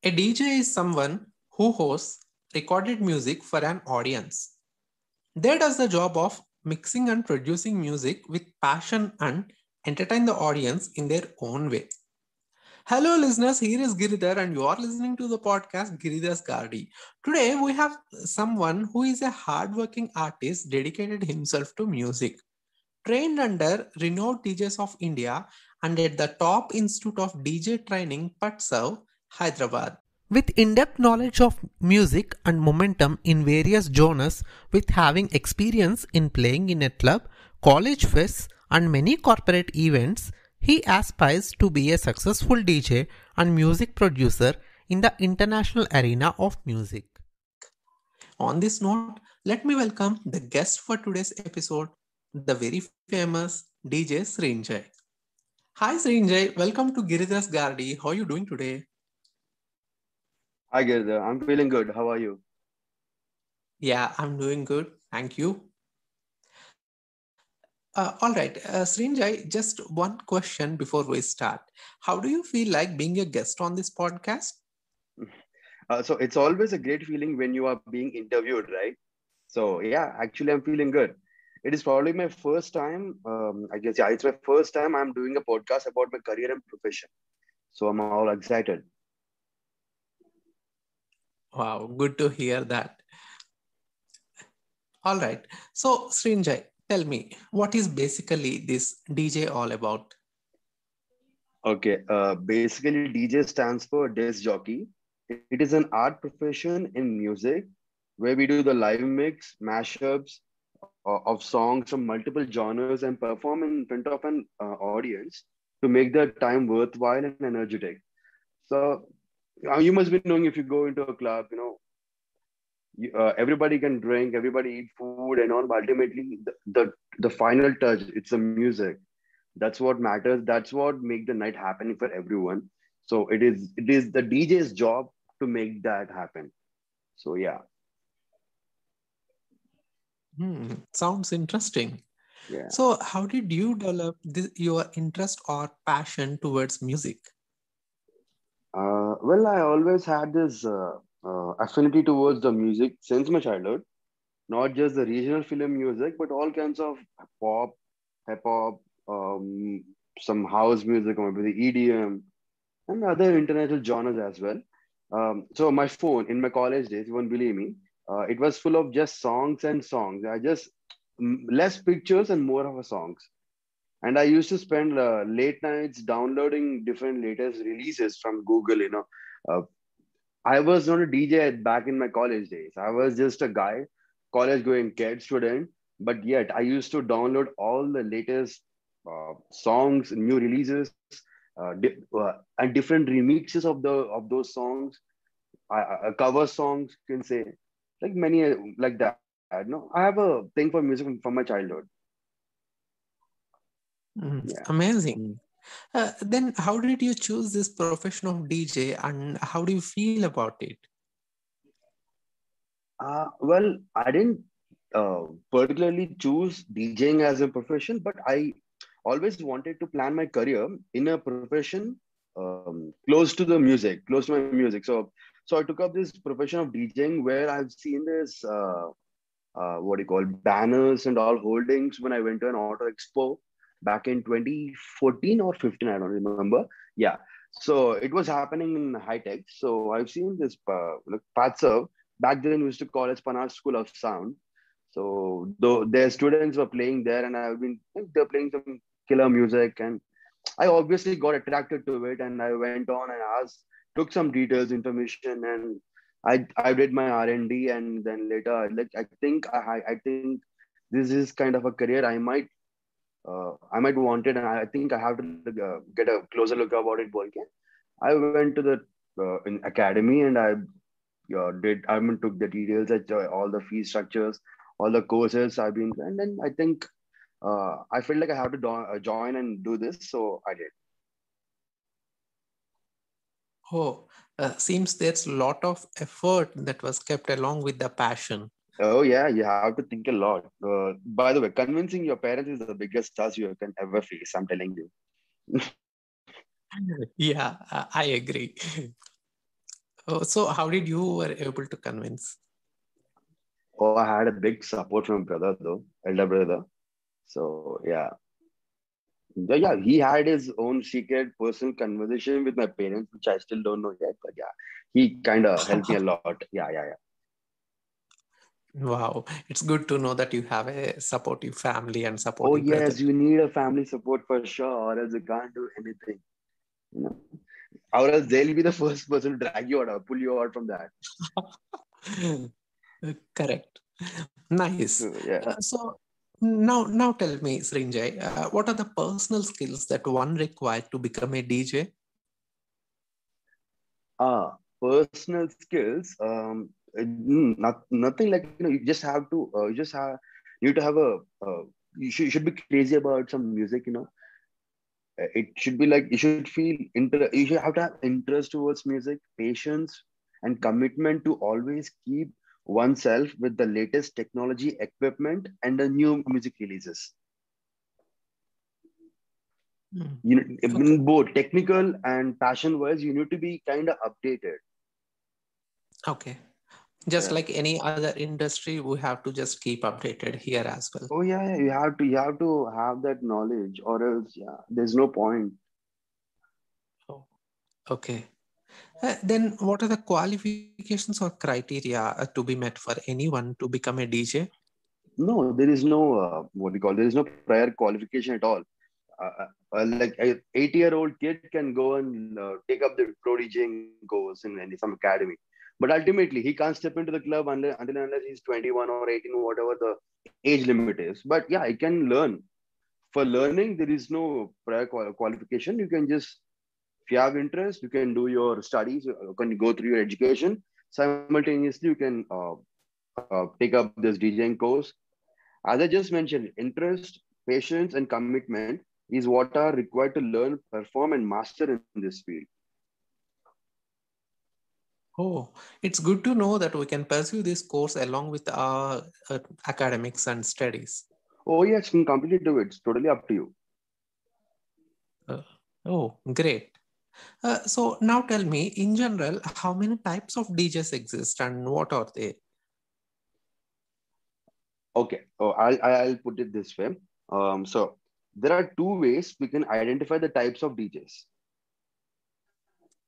A DJ is someone who hosts recorded music for an audience. They does the job of mixing and producing music with passion and entertain the audience in their own way. Hello, listeners. Here is Giridhar, and you are listening to the podcast Giridhar's Garady. Today, we have someone who is a hardworking artist dedicated himself to music. Trained under renowned DJs of India and at the top institute of DJ training, Patsav, Hyderabad. With in-depth knowledge of music and momentum in various genres, with having experience in playing in a club, college fests, and many corporate events, he aspires to be a successful DJ and music producer in the international arena of music. On this note, let me welcome the guest for today's episode, the very famous DJ Srinjay. Hi Srinjay, welcome to Giridhar's Gardy. How are you doing today? Hi, Giridhar. I'm feeling good. How are you? Yeah, I'm doing good. Thank you. All right, Srinjay, just one question before we start. How do you feel like being a guest on this podcast? So it's always a great feeling when you are being interviewed, right? So yeah, actually, I'm feeling good. It is probably my first time. I guess yeah, it's my first time I'm doing a podcast about my career and profession. So I'm all excited. Wow, good to hear that. All right. So, Srinjay, tell me, what is basically this DJ all about? Okay. Basically, DJ stands for disc jockey. It is an art profession in music where we do the live mix, mashups of songs from multiple genres and perform in front of an audience to make the time worthwhile and energetic. So you must be knowing if you go into a club, everybody can drink, everybody eat food and all, but ultimately the final touch, it's the music. That's what matters. That's what make the night happening for everyone. So it is the DJ's job to make that happen. So yeah, Sounds interesting. yeah. So, how did you develop your interest or passion towards music? Well, I always had this affinity towards the music since my childhood. Not just the regional film music, but all kinds of pop, hip hop, some house music, or maybe the EDM, and other international genres as well. So my phone in my college days, you won't believe me, it was full of just songs and songs. I just less pictures and more of a songs. And I used to spend late nights downloading different latest releases from Google. uh, I was not a DJ back in my college days. I was just a guy, college going kid student, but yet I used to download all the latest songs, new releases, and different remixes of those songs, cover songs, you can say, like many like that. No, I have a thing for music from my childhood. Yeah. Amazing. Then, how did you choose this profession of DJ and how do you feel about it? Well, I didn't particularly choose DJing as a profession, but I always wanted to plan my career in a profession close to my music. So I took up this profession of DJing where I've seen this what do you call banners and all holdings when I went to an auto expo back in 2014 or 15, I don't remember. Yeah. So it was happening in high tech. So I've seen this Patsav. Back then we used to call it Panar School of Sound. So though their students were playing there, and I've been they're playing some killer music, and I obviously got attracted to it, and I went on and asked, took some details, information, and I did my R&D, and then later, like I think this is kind of a career I might want it, and I think I have to get a closer look about it. Bolke. I went to the in academy, and I mean, took the details, all the fee structures, all the courses I've been, and then I think I felt like I have to join and do this, so I did. Oh, seems there's a lot of effort that was kept along with the passion. Oh yeah, you have to think a lot. By the way, convincing your parents is the biggest task you can ever face. I'm telling you. Yeah, I agree. Oh, so how did you were able to convince? Oh, I had a big support from brother though, elder brother. So yeah, he had his own secret personal conversation with my parents, which I still don't know yet. But yeah, he kind of helped me a lot. Yeah. Wow, it's good to know that you have a supportive family and Oh supportive brother. yes, you need a family support for sure, or else you can't do anything. You know, or else they'll be the first person to drag you out, or pull you out from that. Correct. Nice. So, yeah. So now tell me, Srinjay, what are the personal skills that one required to become a DJ? Personal skills. Nothing like you just have to. You just have. You need to have a. You should be crazy about some music. It should be like you should feel you should have to have interest towards music, patience, and commitment to always keep oneself with the latest technology equipment and the new music releases. Hmm. Okay. In both technical and passion wise, you need to be kind of updated. Okay. Just Yeah. like any other industry, we have to just keep updated here as well. Oh yeah, you have to have that knowledge, or else there's no point. Oh, okay. Then what are the qualifications or criteria to be met for anyone to become a DJ? No, there is no what we call there is no prior qualification at all. Like a 8-year-old kid can go and take up the pro DJing course in some academy, but ultimately he can't step into the club until and unless he's 21 or 18, whatever the age limit is. But yeah, I can learn. For learning, there is no prior qualification. You can just, if you have interest, you can do your studies, you can go through your education. Simultaneously, you can take up this DJing course. As I just mentioned, interest, patience, and commitment is what are required to learn, perform, and master in this field. Oh, it's good to know that we can pursue this course along with our academics and studies. Oh, yes, you can completely do it. It's totally up to you. Uh, oh, great. So now tell me, in general, how many types of DJs exist and what are they? Okay. Oh, I'll put it this way. So there are two ways we can identify the types of DJs.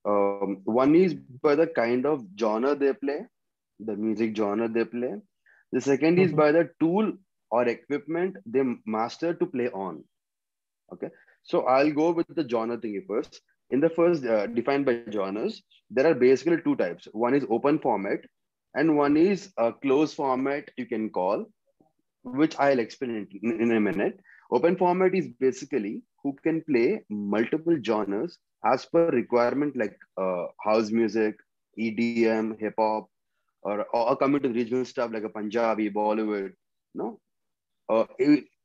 One is by the kind of genre they play, the music genre they play. The second is Mhm. by the tool or equipment they master to play on. Okay, so I'll go with the genre thingy first. In the first, defined by genres, there are basically two types. One is open format, and one is a closed format, you can call, which I'll explain in a minute. Open format is basically who can play multiple genres as per requirement, like house music, EDM, hip hop, or coming to regional stuff like a Punjabi, Bollywood. No,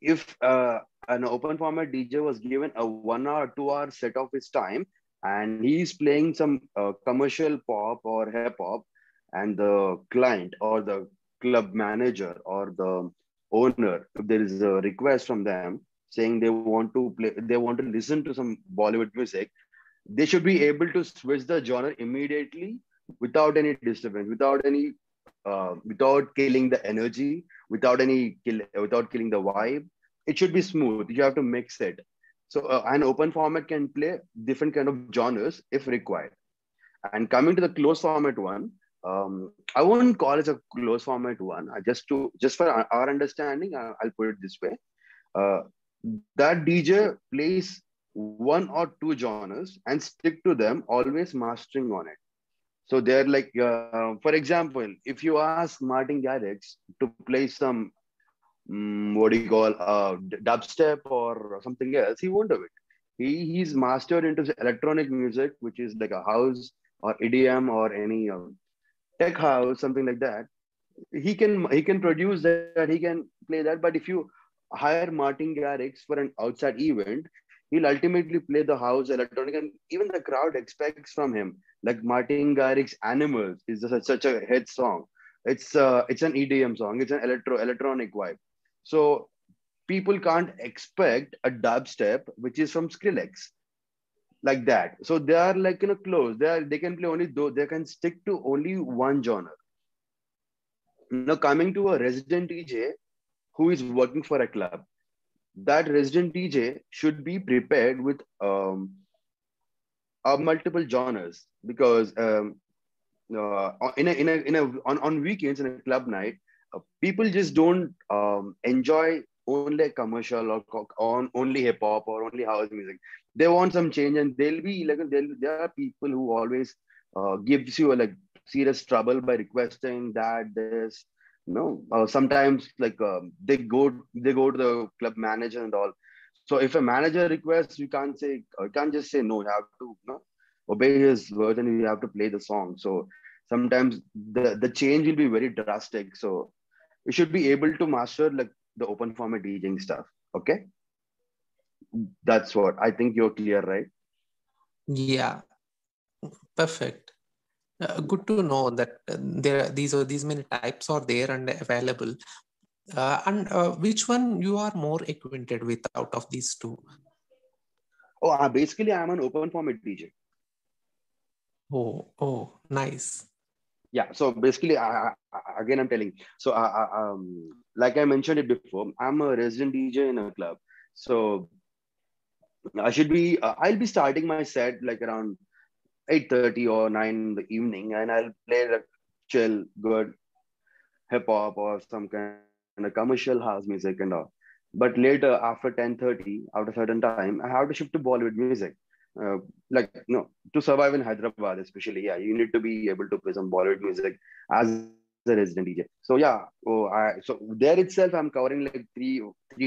if an open format DJ was given a 1 hour, 2 hour set of his time, and he's playing some commercial pop or hip hop, and the client or the club manager or the owner, if there is a request from them saying they want to listen to some Bollywood music, they should be able to switch the genre immediately without any disturbance, without killing the energy, without killing the vibe. It should be smooth. You have to mix it. So an open format can play different kind of genres if required. And coming to the closed format one, I won't call it a closed format one. Just for our understanding, I'll put it this way: uh, that DJ plays one or two genres and stick to them, always mastering on it. So they're like, for example, if you ask Martin Garrix to play some, what do you call, dubstep or something else, he won't do it. He's mastered into electronic music, which is like a house or EDM or any tech house, something like that. He can produce that, he can play that. But if you hire Martin Garrix for an outside event, he'll ultimately play the house electronic, and even the crowd expects from him. Like Martin Garrix Animals is such a hit song. It's an EDM song, it's an electronic vibe. So people can't expect a dubstep which is from Skrillex. like that. So they are like close. They can play only though they can stick to only one genre. Now coming to a resident DJ who is working for a club, that resident DJ should be prepared with multiple genres because on weekends in a club night, people just don't enjoy only commercial or on only hip hop or only house music. They want some change, and they'll be like there are people who always gives you a like serious trouble by requesting that this. No, sometimes like they go to the club manager and all. So if a manager requests, you can't just say no. You have to obey his words and you have to play the song. So sometimes the change will be very drastic. So you should be able to master like the open format DJing stuff. Okay, that's what I think. You're clear, right? Yeah, perfect. Good to know that these many types are there and available. And which one you are more acquainted with out of these two? Oh, basically, I'm an open format DJ. Oh, nice. Yeah. So basically, again, I'm telling. So, like I mentioned it before, I'm a resident DJ in a club. So I should be. I'll be starting my set like around 8:30 or 9 in the evening, and I'll play like chill, good hip hop or some kind of commercial house music and all. But later, after 10:30, after a certain time, I have to shift to Bollywood music. Uh, like to survive in Hyderabad, especially, yeah, you need to be able to play some Bollywood music as a resident DJ. So yeah, so there itself, I'm covering like three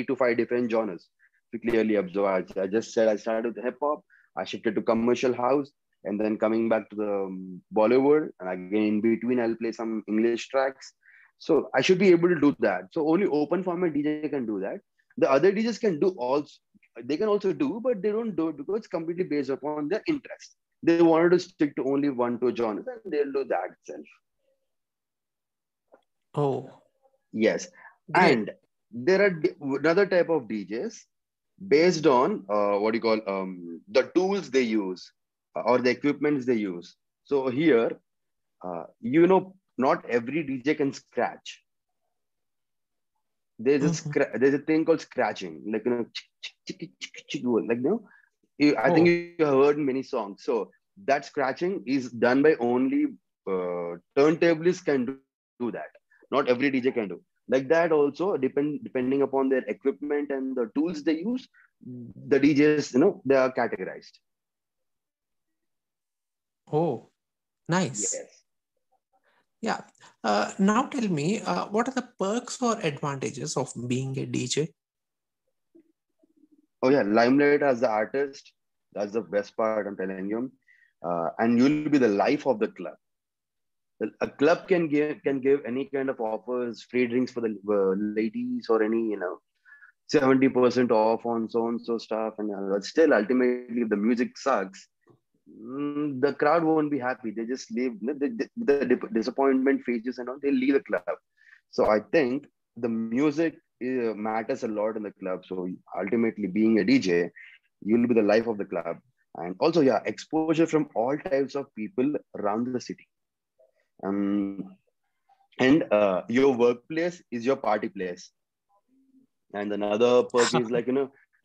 to five different genres. If you clearly observe, I just said I started with hip hop, I shifted to commercial house, and then coming back to the Bollywood, and again in between, I'll play some English tracks. So I should be able to do that. So only open format DJ can do that. The other DJs can do also. They can also do, but they don't do it because it's completely based upon their interest. They wanted to stick to only one, two genres, and they'll do that itself. Oh, Yes, great. and there are another type of DJs based on what do you call the tools they use or the equipments they use. So here, not every DJ can scratch. Mhm. There's a thing called scratching, like like I think Oh, you have heard many songs. So that scratching is done by only turntablists can do that. Not every DJ can do. Like that also depending upon their equipment and the tools they use, the DJs they are categorized. oh, nice. Yes. Yeah. Now tell me, what are the perks or advantages of being a DJ? Oh yeah, Limelight as the artist. That's the best part. I'm telling you. And you'll be the life of the club. A club can give any kind of offers, free drinks for the ladies or any 70% off on so and so stuff, and still ultimately if the music sucks, the crowd won't be happy. They just leave. The disappointment phases and all. They leave the club. So I think the music matters a lot in the club. So ultimately, being a DJ, you'll be the life of the club, and also yeah, exposure from all types of people around the city. Um, and your workplace is your party place. And another perk is like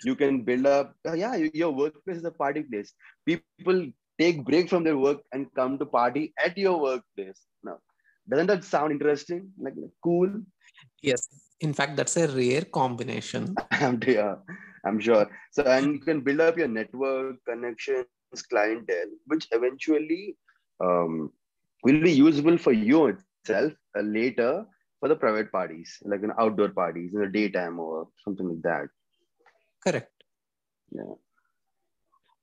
you can build up. Yeah, your workplace is a party place. People take break from their work and come to party at your workplace. Now, doesn't that sound interesting? Like cool. Yes. In fact, that's a rare combination. Yeah, I'm sure. So, and you can build up your network, connections, clientele, which eventually um, will be usable for you itself later for the private parties, like outdoor parties in the daytime or something like that. Correct. Yeah.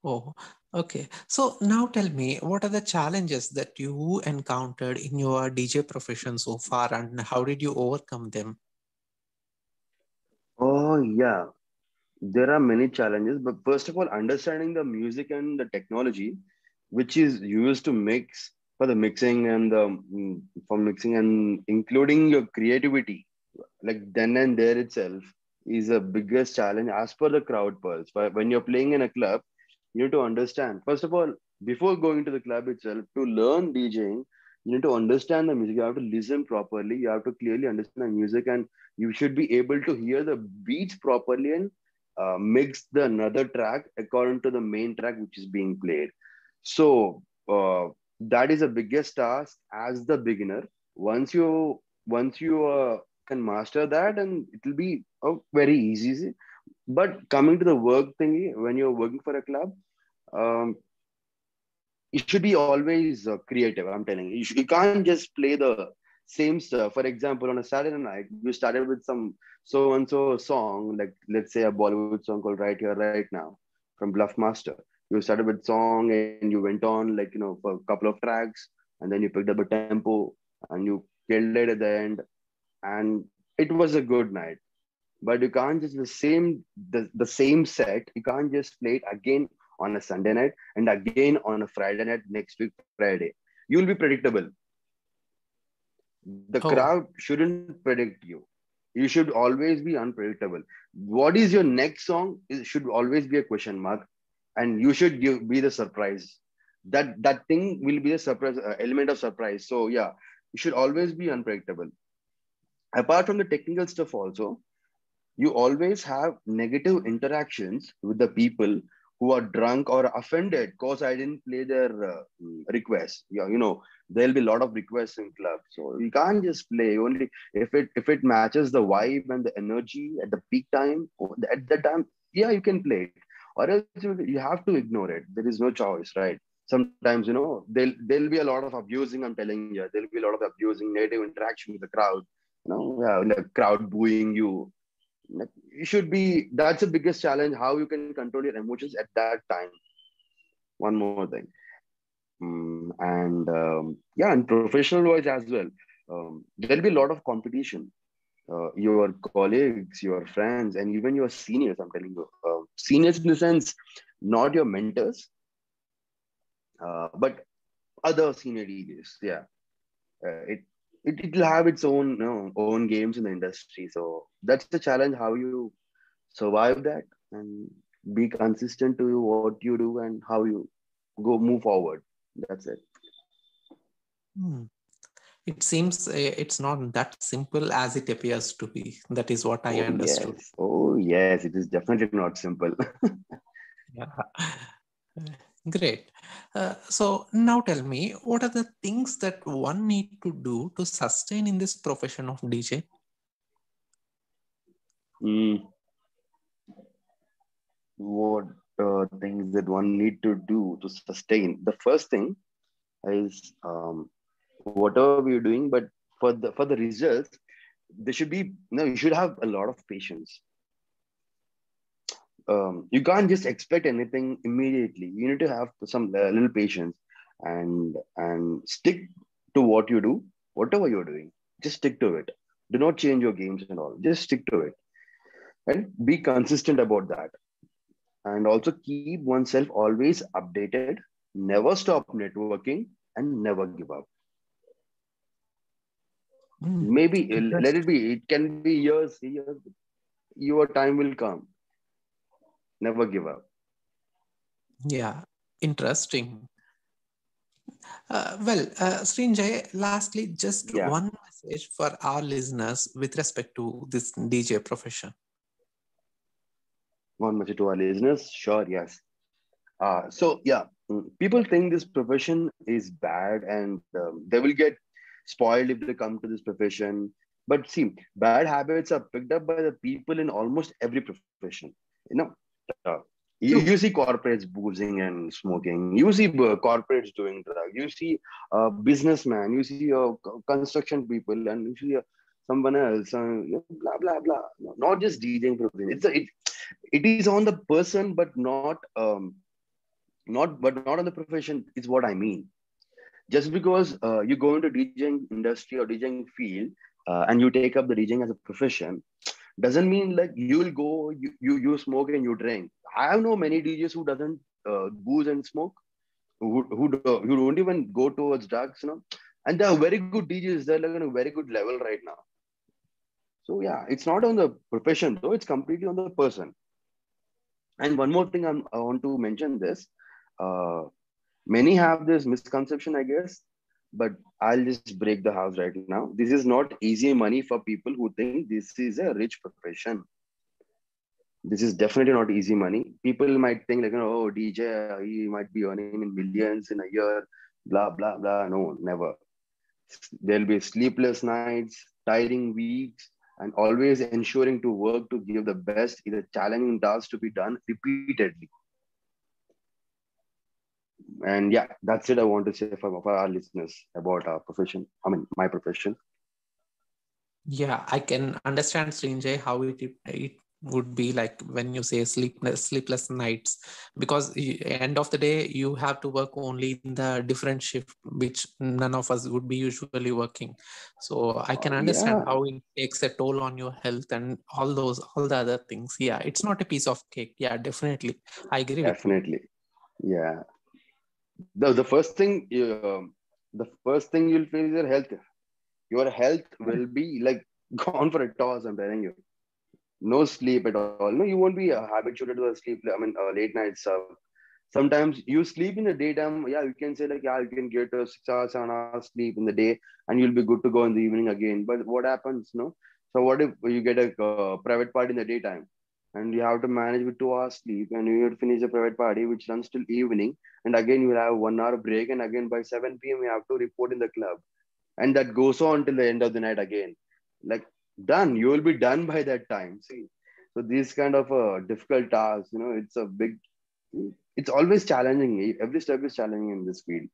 Oh, okay. So now tell me, what are the challenges that you encountered in your DJ profession so far, and how did you overcome them? Oh, yeah. There are many challenges, but first of all, understanding the music and the technology which is used to mix for the mixing and for mixing and including your creativity, like then and there itself is a biggest challenge as per the crowd pulse. But when you're playing in a club, You need to understand. First of all, before going to the club itself, to learn DJing, you need to understand the music. You have to listen properly. You have to clearly understand the music, and you should be able to hear the beats properly and mix the another track according to the main track which is being played. So that is the biggest task as the beginner. Once you can master that, and it will be very easy. But coming to the work thingy, when you're working for a club, um, you should be always creative. I'm telling you, you can't just play the same stuff. For example, on a Saturday night, you started with some so and so song, like let's say a Bollywood song called "Right Here, Right Now" from Bluff Master. You started with song and you went on like for a couple of tracks, and then you picked up a tempo and you killed it at the end, and it was a good night. But you can't just the same set. You can't just play it again on a Sunday night and again on a Friday night next week Friday. You'll be predictable. The Oh, crowd shouldn't predict you. You should always be unpredictable. What is your next song? It should always be a question mark, and you should be the surprise. That thing will be a surprise element of surprise. So yeah, you should always be unpredictable. Apart from the technical stuff, also you always have negative interactions with the people who are drunk or offended because I didn't play their request. Yeah, there'll be a lot of requests in clubs, so you can't just play only if it matches the vibe and the energy at the peak time or at that time. Yeah, you can play it, or else you have to ignore it. There is no choice, right? Sometimes there'll be a lot of abusing. I'm telling you, there'll be a lot of abusing, negative interaction with the crowd. Yeah, like crowd booing you, like, you should be, that's the biggest challenge, how you can control your emotions at that time. One more thing. And yeah, and professional wise as well, there'll be a lot of competition. Your colleagues, your friends, and even your seniors, I'm telling you, seniors in the sense, not your mentors, but other senior DJs. Yeah, it'll have its own own games in the industry. So that's the challenge, how you survive that and be consistent to what you do and how you go move forward. That's it. hmm. It seems it's not that simple as it appears to be. That is what I Oh understood. yes, oh yes, it is definitely not simple. Yeah. Great. So now tell me, what are the things that one need to do to sustain in this profession of DJ? mm, what things that one need to do to sustain? The first thing is whatever we're doing, but for the results, there should be you should have a lot of patience. You can't just expect anything immediately. You need to have some little patience and stick to what you do, whatever you're doing. Just stick to it. Do not change your games and all. Just stick to it and be consistent about that. And also keep oneself always updated. Never stop networking and never give up. Hmm. Maybe let it Interesting. be. It can be years, years. Your time will come. Never give up. Yeah, interesting. Srinjay, lastly, just Yeah. one message for our listeners with respect to this DJ profession. One message to our listeners. Sure, yes. So yeah, people think this profession is bad and they will get spoiled if they come to this profession. But see, bad habits are picked up by the people in almost every profession. You know, uh, you True. see corporates boozing and smoking. You see corporates doing drugs. You see businessmen. You see construction people, and you see someone else. Blah blah blah. No, not just DJing profession. It is on the person, but not on the profession is what I mean. Just because you go into DJing industry or DJing field and you take up the DJing as a profession doesn't mean like you will go you smoke and you drink. I know many DJs who doesn't booze and smoke, who don't even go towards drugs, and they are very good DJs. They're like on a very good level right now. So yeah, it's not on the profession though. It's completely on the person. And one more thing I want to mention this. Uh, Many have this misconception, I guess, but I'll just break the house right now. This is not easy money for people who think this is a rich profession. This is definitely not easy money. People might think like, oh, DJ, he might be earning in millions in a year, blah, blah, blah. No, never. There'll be sleepless nights, tiring weeks, and always ensuring to work to give the best, either challenging tasks to be done repeatedly. And yeah, that's it I want to say for our listeners about our profession. I mean, my profession. Yeah, I can understand, Srinjay, how it would be like when you say sleepless nights, because end of the day you have to work only in the different shift which none of us would be usually working. So I can understand Yeah, how it takes a toll on your health and all the other things. Yeah, it's not a piece of cake. Yeah, definitely. I agree with you. definitely. Yeah. The first thing the first thing you'll feel is your health. Your health will be like gone for a toss, I'm telling you. No sleep at all. No, you won't be habituated to a sleep. I mean, late night stuff. Sometimes you sleep in the daytime. Yeah, you can say like, yeah, you can get a 6 hours, 7 hours sleep in the day, and you'll be good to go in the evening again. But what happens, no? So what if you get a private party in the daytime, and you have to manage with 2 hours sleep, and you have to finish the private party, which runs till evening, and again you will have 1 hour break, and again by 7 p.m. you have to report in the club, and that goes on till the end of the night again. Like done, you will be done by that time. See, so these kind of difficult tasks, it's a big, it's always challenging. Every step is challenging in this field.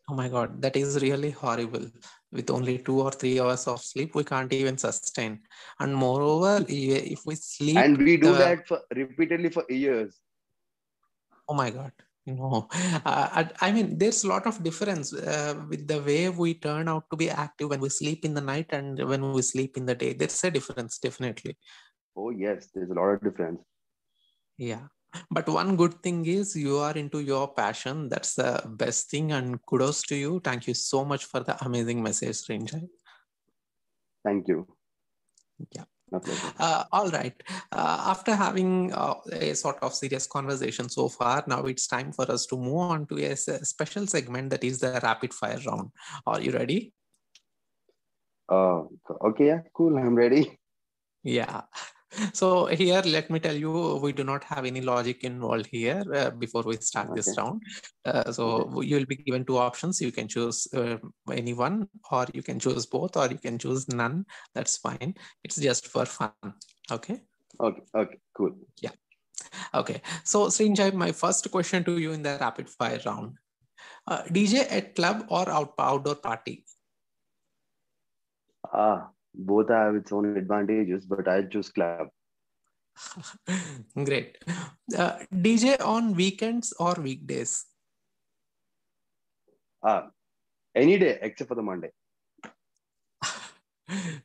Oh my God, that is really horrible. With only 2 or 3 hours of sleep, we can't even sustain. And moreover, if we sleep And we do the that for repeatedly for years. oh my God, I mean, there's a lot of difference with the way we turn out to be active when we sleep in the night and when we sleep in the day. There's a difference, definitely. Oh yes, there's a lot of difference. Yeah. But one good thing is you are into your passion. That's the best thing. And kudos to you. Thank you so much for the amazing message, Srinjay. Thank you. Yeah. My pleasure. All right. After having a sort of serious conversation so far, now it's time for us to move on to a special segment that is the rapid fire round. Are you ready? Uh, okay, yeah, cool. I'm ready. Yeah. So here, let me tell you, we do not have any logic involved here before we start this Okay, round. okay, So you will be given two options. You can choose any one, or you can choose both, or you can choose none. That's fine. It's just for fun. Okay. okay, okay, cool. Yeah. Okay. So Srinjay, my first question to you in the rapid fire round. DJ at club or outdoor party? Both have its own advantages, but I choose club. Great. DJ on weekends or weekdays? Ah, any day except for the Monday.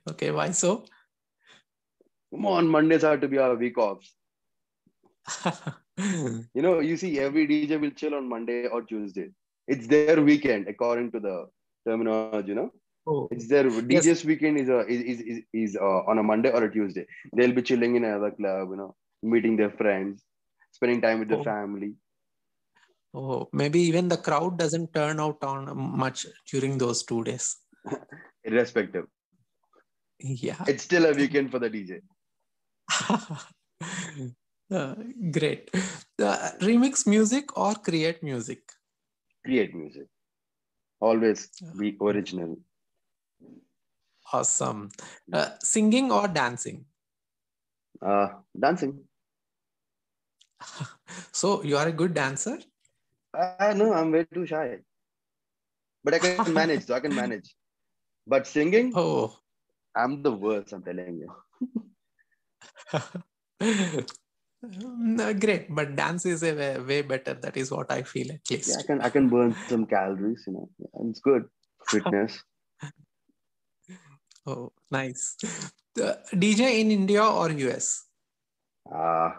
Okay, why so? Come on, Mondays have to be our week offs. You see, every DJ will chill on Monday or Tuesday. It's their weekend, according to the terminology. Oh, It's their yes. DJ's weekend is on a Monday or a Tuesday. They'll be chilling in another club, meeting their friends, spending time with their Oh, family. oh, maybe even the crowd doesn't turn out on much during those 2 days. Irrespective, Yeah. it's still a weekend for the DJ. Uh, Great. Remix music or create music? Create music. Always be original. Awesome. Singing or dancing? Dancing. So you are a good dancer? No, I'm way too shy, but I can manage. So I can manage. But singing, Oh, I'm the worst. I'm telling you. no, great. But dance is a way better. That is what I feel at Yeah, I least. can I can burn some calories. Yeah, it's good. Fitness. Oh, nice. DJ in India or US? Uh,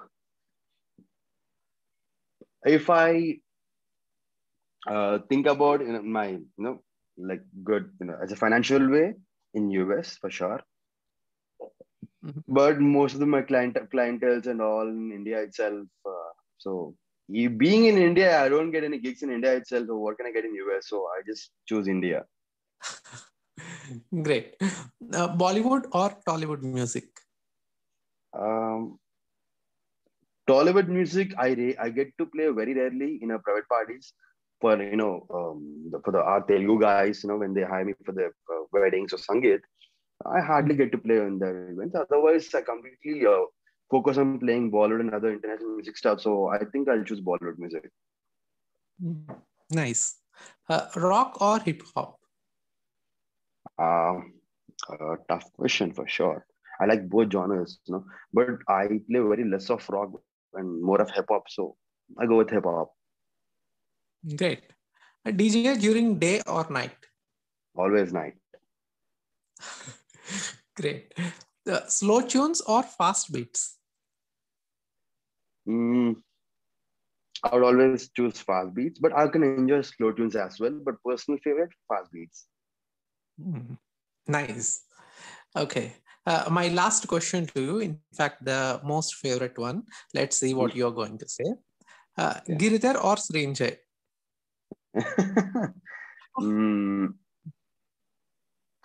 if I think about my like good as a financial way in US for sure. But most of them are clientels and all in India itself. So being in India, I don't get any gigs in India itself. So what can I get in US? So I just choose India. Great. Bollywood or Tollywood music? Um, Tollywood music, I get to play very rarely in a private parties for for the our Telugu guys, when they hire me for their weddings or sangeet. I hardly get to play in their events. Otherwise, I completely focus on playing Bollywood and other international music stuff. So I think I'll choose Bollywood music. Nice. Rock or hip hop? Um, Tough question for sure. I like both genres, but I play very less of rock and more of hip hop. So I go with hip hop. Great. DJ during day or night? Always night. Great. Slow tunes or fast beats? Mm, I would always choose fast beats, but I can enjoy slow tunes as well. But personal favorite, fast beats. Nice. Okay. My last question to you, in fact, the most favorite one. Let's see what you're going to say. Okay. Giridhar or Srinjay? mm,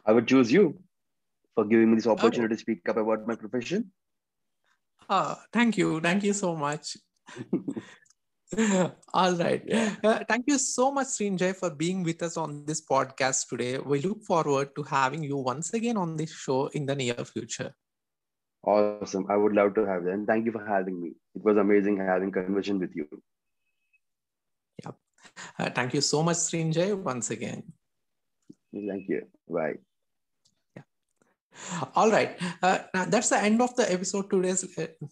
I would choose you for giving me this Oh, opportunity to speak up about my profession. thank you. Thank you so much. All right. Yeah. Thank you so much, Srinjay, for being with us on this podcast today. We look forward to having you once again on this show in the near future. Awesome. I would love to have that. And thank you for having me. It was amazing having conversation with you. Yeah. Thank you so much, Srinjay, once again. Thank you. Bye. All right. Now that's the end of the episode today's.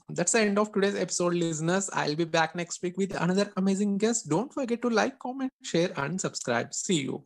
That's the end of today's episode, listeners. I'll be back next week with another amazing guest. Don't forget to like, comment, share, and subscribe. See you.